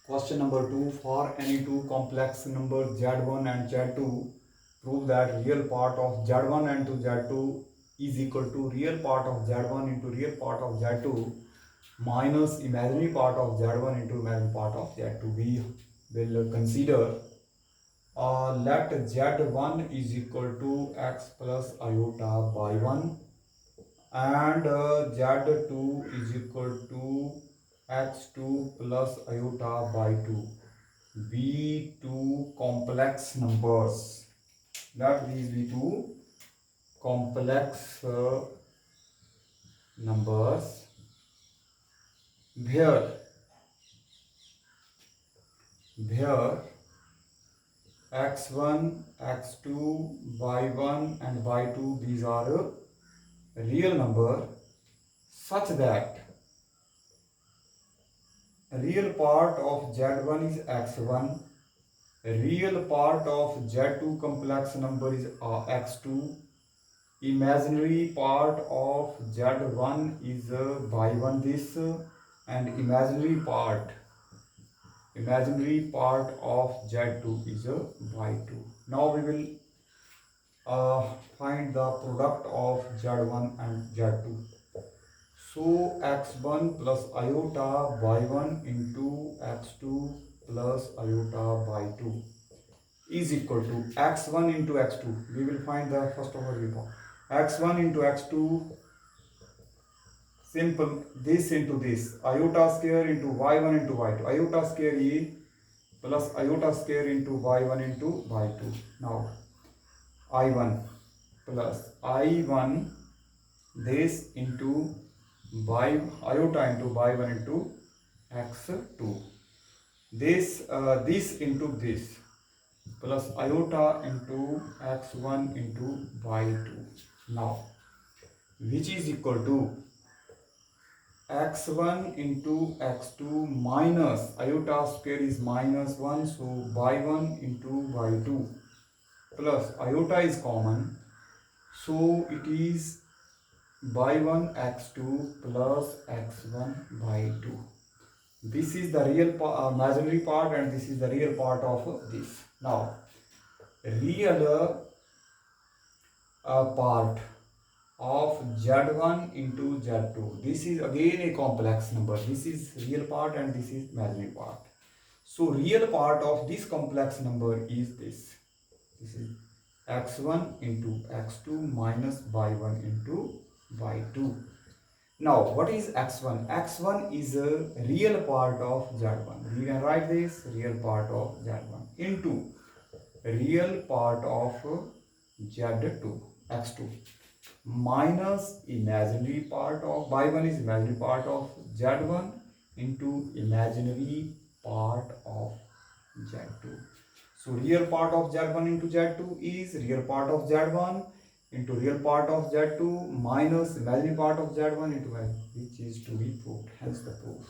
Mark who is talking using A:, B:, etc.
A: Question number 2. For any two complex numbers z1 and z2, prove that real part of z1 and to z2 is equal to real part of z1 into real part of z2 minus imaginary part of z1 into imaginary part of z2. We will consider let z1 is equal to x plus iota by 1 and z2 is equal to x2 plus iota by 2 be two complex numbers. Let these be two complex numbers where x1 x2 y1 and y2 these are a real number such that real part of z1 is x1, real part of z2 complex number is x2, imaginary part of z1 is y1 this and imaginary part of z2 is y2. Now we will find the product of z1 and z2. So x1 plus iota y1 into x2 plus iota y2 is equal to x1 into x2. We will find the first of all x1 into x2, simple, this into this, iota square into y1 into y2, iota square e plus iota square into y1 into y2. Now I1 plus I1 this into y iota into y1 into x2, this into this plus iota into x1 into y2. Now which is equal to x1 into x2 minus iota square is minus 1, so y1 into y2 plus iota is common, so it is y1 x2 plus x1 y2. This is the real imaginary part and this is the real part of this. Now real part of z1 into z2, this is again a complex number. This is real part and this is imaginary part. So real part of this complex number is this is x1 into x2 minus y1 into y2. Now what is x1? x1 is a real part of z1. We can write this real part of z1 into real part of z2 x2 minus imaginary part of y1 is imaginary part of z1 into imaginary part of z2. So real part of z1 into z2 is real part of z1 into real part of z2 minus imaginary part of z1 into y, which is to be proved. Hence the proof.